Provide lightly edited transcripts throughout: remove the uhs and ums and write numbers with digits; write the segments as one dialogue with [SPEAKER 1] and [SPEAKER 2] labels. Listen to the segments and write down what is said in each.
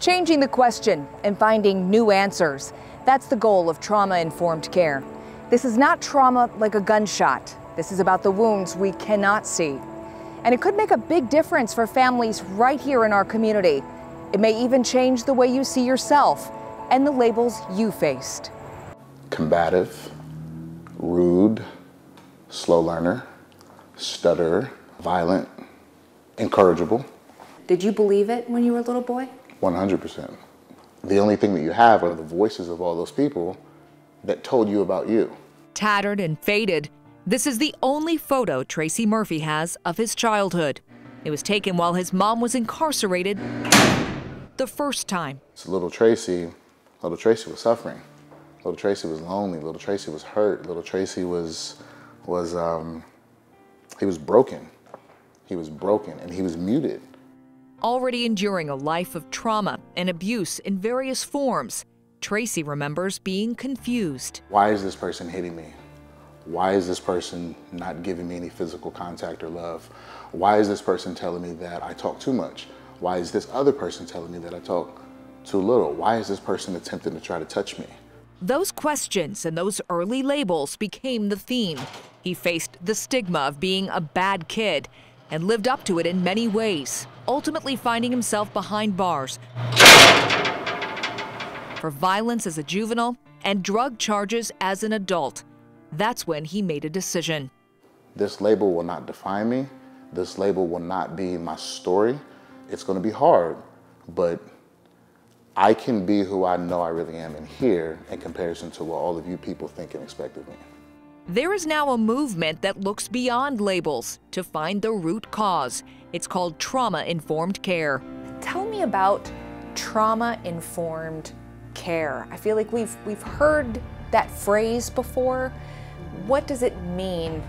[SPEAKER 1] Changing the question and finding new answers. That's the goal of trauma-informed care. This is not trauma like a gunshot. This is about the wounds we cannot see. And it could make a big difference for families right here in our community. It may even change the way you see yourself and the labels you faced.
[SPEAKER 2] Combative, rude, slow learner, stutterer, violent, incorrigible.
[SPEAKER 1] Did you believe it when you were a little boy?
[SPEAKER 2] 100%. The only thing that you have are the voices of all those people that told you about you.
[SPEAKER 3] Tattered and faded, this is the only photo Tracey Murphy has of his childhood. It was taken while his mom was incarcerated the first time.
[SPEAKER 2] So little Tracey was suffering. Little Tracey was lonely. Little Tracey was hurt. Little Tracey was broken. He was broken and he was muted.
[SPEAKER 3] Already enduring a life of trauma and abuse in various forms, Tracey remembers being confused.
[SPEAKER 2] Why is this person hitting me? Why is this person not giving me any physical contact or love? Why is this person telling me that I talk too much? Why is this other person telling me that I talk too little? Why is this person attempting to try to touch me?
[SPEAKER 3] Those questions and those early labels became the theme. He faced the stigma of being a bad kid and lived up to it in many ways, ultimately finding himself behind bars for violence as a juvenile and drug charges as an adult. That's when he made a decision.
[SPEAKER 2] This label will not define me. This label will not be my story. It's going to be hard, but I can be who I know I really am in here in comparison to what all of you people think and expect of me.
[SPEAKER 3] There is now a movement that looks beyond labels to find the root cause. It's called trauma-informed care.
[SPEAKER 1] Tell me about trauma-informed care. I feel like we've heard that phrase before. What does it mean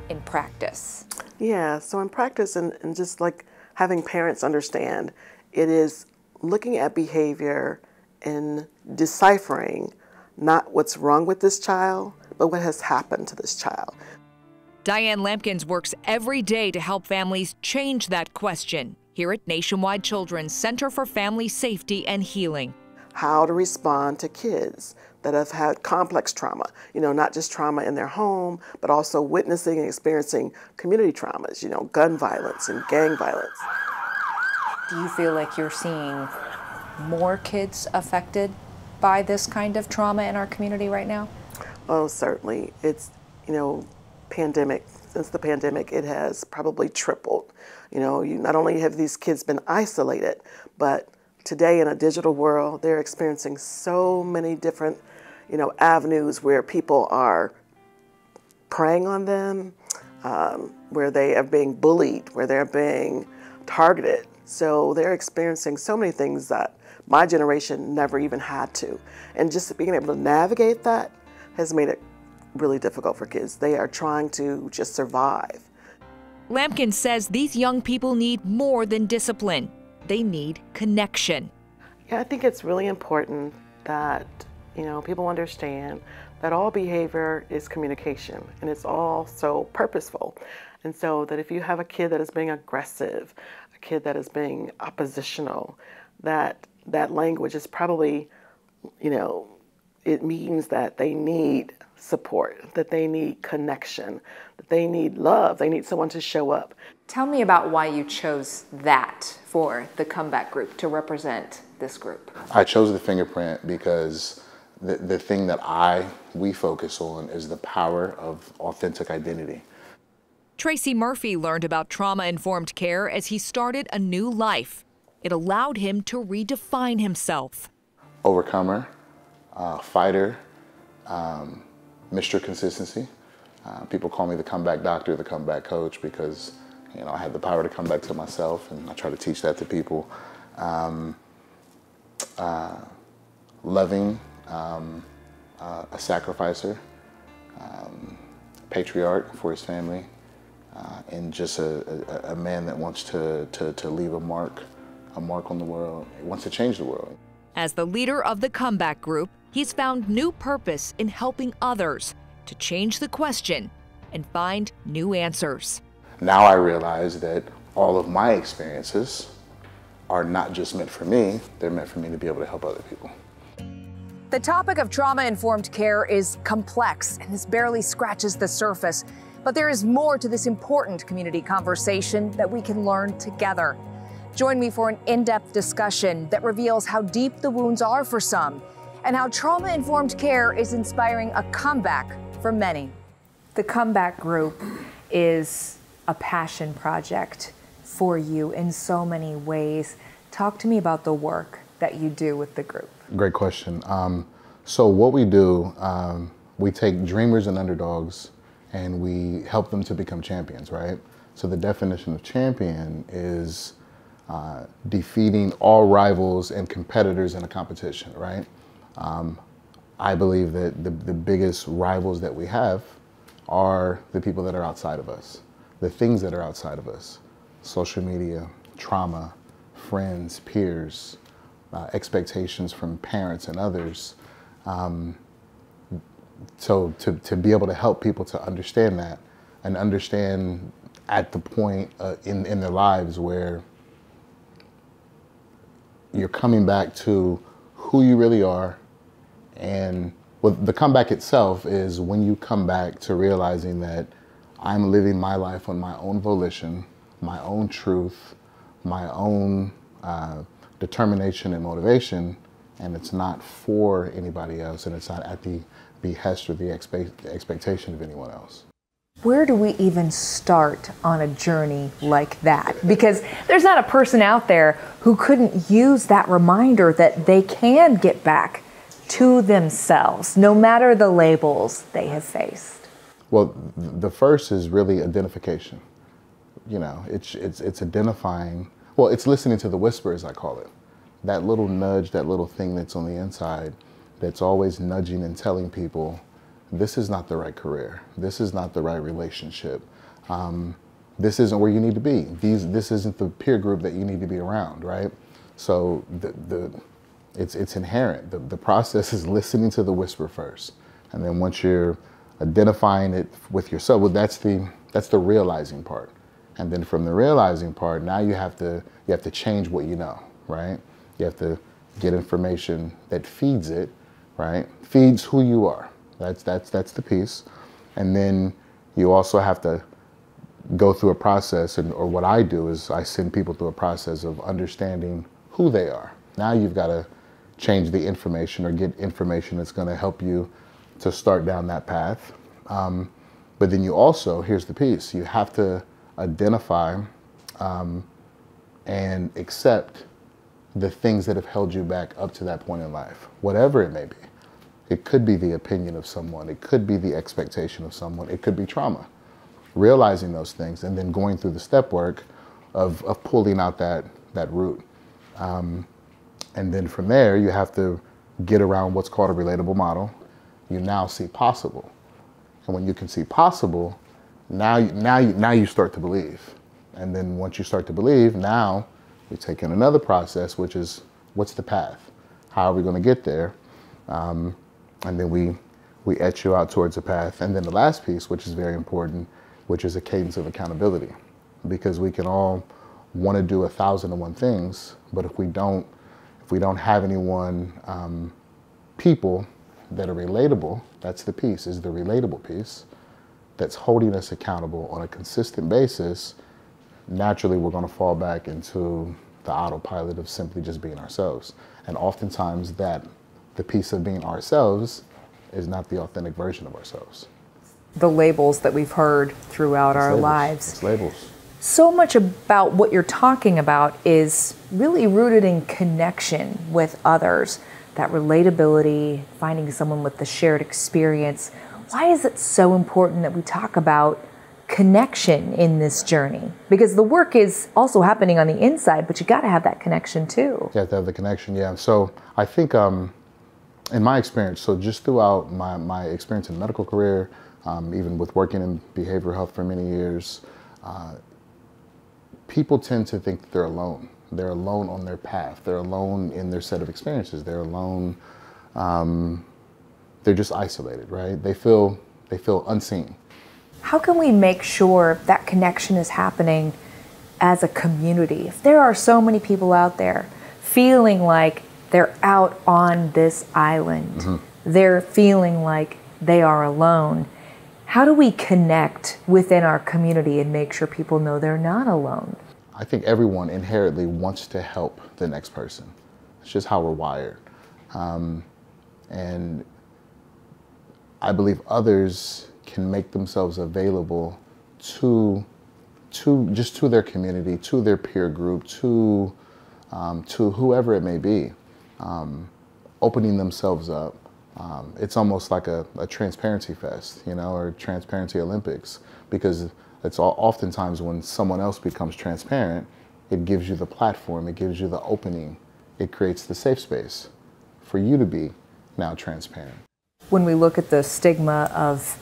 [SPEAKER 1] in practice?
[SPEAKER 4] Yeah, so in practice and just like having parents understand, it is looking at behavior and deciphering not what's wrong with this child, but what has happened to this child.
[SPEAKER 3] Diane Lampkins works every day to help families change that question here at Nationwide Children's Center for Family Safety and Healing.
[SPEAKER 4] How to respond to kids that have had complex trauma, not just trauma in their home, but also witnessing and experiencing community traumas, gun violence and gang violence.
[SPEAKER 1] Do you feel like you're seeing more kids affected by this kind of trauma in our community right now?
[SPEAKER 4] Oh, certainly. It's, pandemic. Since the pandemic, it has probably tripled. You not only have these kids been isolated, but today in a digital world, they're experiencing so many different, avenues where people are preying on them, where they are being bullied, where they're being targeted. So they're experiencing so many things that my generation never even had to. And just being able to navigate that has made it really difficult for kids. They are trying to just survive.
[SPEAKER 3] Lampkin says these young people need more than discipline. They need connection.
[SPEAKER 4] Yeah, I think it's really important that, people understand that all behavior is communication and it's all so purposeful. And so that if you have a kid that is being aggressive, a kid that is being oppositional, that language is probably, it means that they need support, that they need connection, that they need love, they need someone to show up.
[SPEAKER 1] Tell me about why you chose that for the comeback group to represent this group.
[SPEAKER 2] I chose the fingerprint because the thing that we focus on is the power of authentic identity.
[SPEAKER 3] Tracey Murphy learned about trauma-informed care as he started a new life. It allowed him to redefine himself.
[SPEAKER 2] Overcomer, fighter, Mr. Consistency. People call me the comeback doctor, the comeback coach, because I have the power to come back to myself, and I try to teach that to people. Loving, a sacrificer, patriarch for his family, and just a man that wants to leave a mark on the world, wants to change the world.
[SPEAKER 3] As the leader of the comeback group, he's found new purpose in helping others to change the question and find new answers.
[SPEAKER 2] Now I realize that all of my experiences are not just meant for me, they're meant for me to be able to help other people.
[SPEAKER 1] The topic of trauma-informed care is complex and this barely scratches the surface. But there is more to this important community conversation that we can learn together. Join me for an in-depth discussion that reveals how deep the wounds are for some and how trauma-informed care is inspiring a comeback for many. The Comeback Group is a passion project for you in so many ways. Talk to me about the work that you do with the group.
[SPEAKER 2] Great question. So what we do, we take dreamers and underdogs and we help them to become champions, right? So the definition of champion is defeating all rivals and competitors in a competition, right? I believe that the biggest rivals that we have are the people that are outside of us, the things that are outside of us, social media, trauma, friends, peers, expectations from parents and others. So to be able to help people to understand that and understand at the point in their lives where you're coming back to who you really are. And well, the comeback itself is when you come back to realizing that I'm living my life on my own volition, my own truth, my own determination and motivation, and it's not for anybody else, and it's not at the behest or the expectation of anyone else.
[SPEAKER 1] Where do we even start on a journey like that? Because there's not a person out there who couldn't use that reminder that they can get back to themselves, no matter the labels they have faced.
[SPEAKER 2] Well, the first is really identification. You know, it's identifying, well, it's listening to the whispers, I call it. That little nudge, that little thing that's on the inside that's always nudging and telling people, this is not the right career. This is not the right relationship. This isn't where you need to be. This isn't the peer group that you need to be around, right? So it's inherent. The process is listening to the whisper first. And then once you're identifying it with yourself, well, that's the realizing part. And then from the realizing part, now you have to change what you know, right? You have to get information that feeds it, right? Feeds who you are. That's the piece. And then you also have to go through a process, or what I do is I send people through a process of understanding who they are. Now you've got to change the information or get information that's going to help you to start down that path. But then you also, here's the piece, you have to identify and accept the things that have held you back up to that point in life, whatever it may be. It could be the opinion of someone, it could be the expectation of someone, it could be trauma. Realizing those things and then going through the step work of pulling out that root. And then from there, you have to get around what's called a relatable model. You now see possible. And when you can see possible, now you start to believe. And then once you start to believe, now we take in another process, which is what's the path? How are we going to get there? And then we etch you out towards a path. And then the last piece, which is very important, which is a cadence of accountability. Because we can all want to do 1,001 things, but if we don't have anyone, people that are relatable, that's the piece, is the relatable piece, that's holding us accountable on a consistent basis, naturally we're going to fall back into the autopilot of simply just being ourselves. And oftentimes the piece of being ourselves is not the authentic version of ourselves.
[SPEAKER 1] The labels that we've heard throughout our lives.
[SPEAKER 2] It's labels.
[SPEAKER 1] So much about what you're talking about is really rooted in connection with others, that relatability, finding someone with the shared experience. Why is it so important that we talk about connection in this journey? Because the work is also happening on the inside, but you got to have that connection too.
[SPEAKER 2] You have to have the connection, yeah. So I think in my experience, so just throughout my experience in medical career, even with working in behavioral health for many years, people tend to think that they're alone. They're alone on their path. They're alone in their set of experiences. They're alone. They're just isolated, right? They feel unseen.
[SPEAKER 1] How can we make sure that connection is happening as a community, if there are so many people out there feeling like they're out on this island, they're feeling like they are alone, how do we connect within our community and make sure people know they're not alone?
[SPEAKER 2] I think everyone inherently wants to help the next person. It's just how we're wired. And I believe others can make themselves available to their community, to their peer group, to whoever it may be, opening themselves up. It's almost like a transparency fest, you know, or transparency Olympics, because it's oftentimes when someone else becomes transparent, it gives you the platform, it gives you the opening, it creates the safe space for you to be now transparent.
[SPEAKER 1] When we look at the stigma of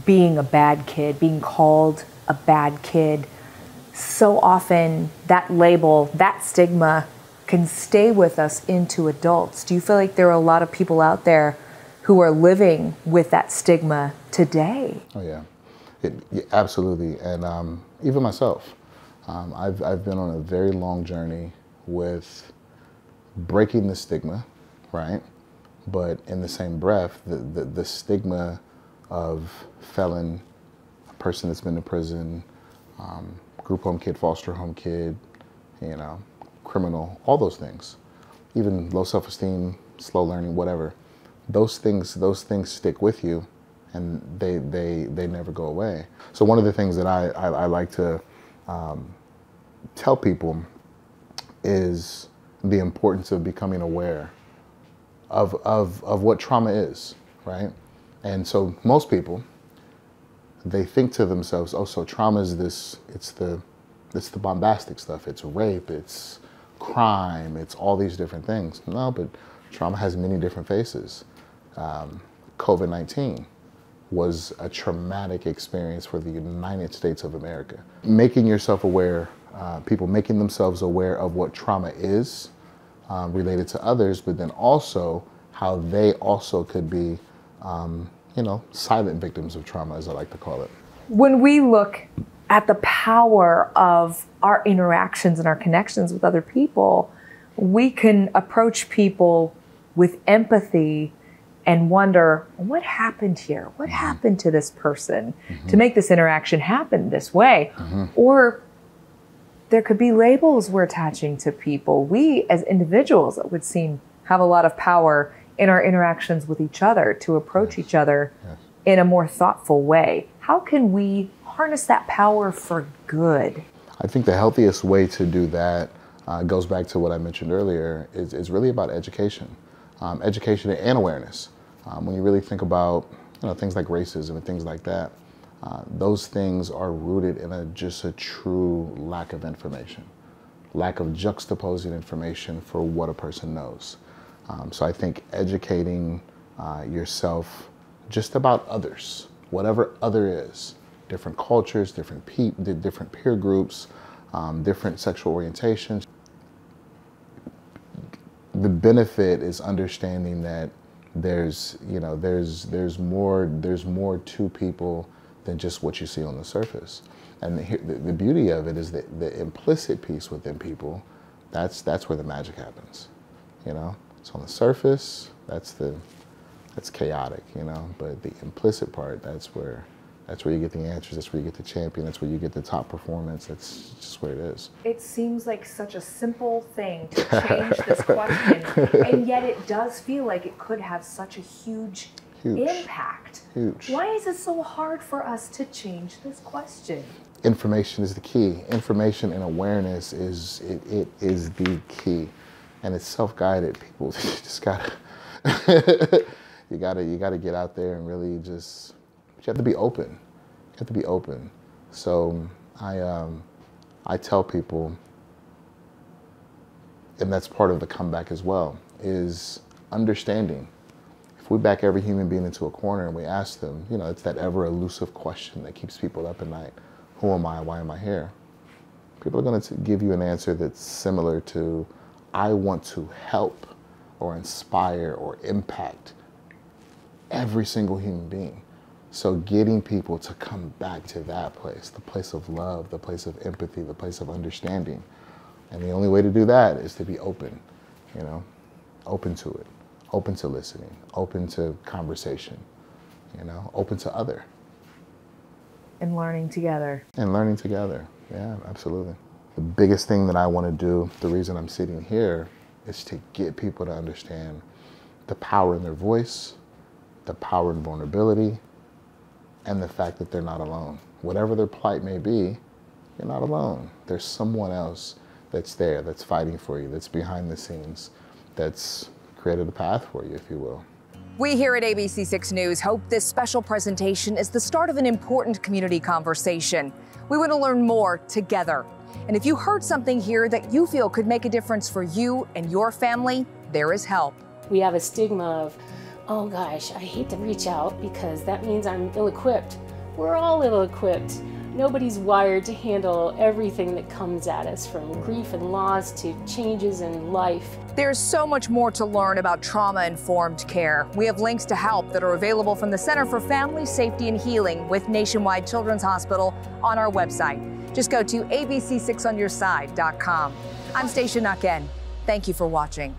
[SPEAKER 1] being a bad kid, being called a bad kid, so often that label, that stigma can stay with us into adults. Do you feel like there are a lot of people out there who are living with that stigma today?
[SPEAKER 2] Oh yeah, absolutely. And even myself, I've been on a very long journey with breaking the stigma, right? But in the same breath, the stigma of felon, a person that's been to prison, group home kid, foster home kid, you know, criminal, all those things, even low self-esteem, slow learning, whatever. Those things stick with you, and they never go away. So one of the things that I like to tell people is the importance of becoming aware of what trauma is, right? And so most people, they think to themselves, oh, so trauma is this, it's the bombastic stuff. It's rape, it's crime, it's all these different things. No, but trauma has many different faces. COVID-19 was a traumatic experience for the United States of America. Making yourself aware, people making themselves aware of what trauma is related to others, but then also how they also could be, you know, silent victims of trauma, as I like to call it.
[SPEAKER 1] When we look at the power of our interactions and our connections with other people, we can approach people with empathy and wonder, what happened here? What happened to this person to make this interaction happen this way? Or there could be labels we're attaching to people. We, as individuals, it would seem, have a lot of power in our interactions with each other to approach each other in a more thoughtful way. How can we harness that power for good?
[SPEAKER 2] I think the healthiest way to do that goes back to what I mentioned earlier, is really about education. Education and awareness. When you really think about, you know, things like racism and things like that, those things are rooted in just a true lack of information, lack of juxtaposing information for what a person knows. So I think educating yourself just about others, whatever other is, different cultures, different peer groups, different sexual orientations. The benefit is understanding that there's more to people than just what you see on the surface. And the beauty of it is that the implicit piece within people, that's where the magic happens. You know, it's on the surface, that's chaotic, you know, but the implicit part, that's where you get the answers, that's where you get the champion, that's where you get the top performance, that's just where it is.
[SPEAKER 1] It seems like such a simple thing to change this question, and yet it does feel like it could have such a huge impact.
[SPEAKER 2] Huge.
[SPEAKER 1] Why is it so hard for us to change this question?
[SPEAKER 2] Information is the key. Information and awareness is the key, and it's self-guided. People just gotta you gotta get out there and really just. But you have to be open. You have to be open. So I tell people, and that's part of the comeback as well, is understanding. If we back every human being into a corner and we ask them, you know, it's that ever elusive question that keeps people up at night. Who am I? Why am I here? People are going to give you an answer that's similar to, I want to help or inspire or impact every single human being. So getting people to come back to that place, the place of love, the place of empathy, the place of understanding. And the only way to do that is to be open, you know, open to it, open to listening, open to conversation, you know, open to other.
[SPEAKER 1] And learning together.
[SPEAKER 2] And learning together, yeah, absolutely. The biggest thing that I want to do, the reason I'm sitting here, is to get people to understand the power in their voice, the power in vulnerability, and the fact that they're not alone. Whatever their plight may be, you're not alone. There's someone else that's there, that's fighting for you, that's behind the scenes, that's created a path for you, if you will.
[SPEAKER 1] We here at ABC6 News hope this special presentation is the start of an important community conversation. We want to learn more together. And if you heard something here that you feel could make a difference for you and your family, there is help.
[SPEAKER 5] We have a stigma of, oh gosh, I hate to reach out because that means I'm ill-equipped. We're all ill-equipped. Nobody's wired to handle everything that comes at us, from grief and loss to changes in life.
[SPEAKER 1] There's so much more to learn about trauma-informed care. We have links to help that are available from the Center for Family Safety and Healing with Nationwide Children's Hospital on our website. Just go to abc6onyourside.com. I'm Stacia Nucken. Thank you for watching.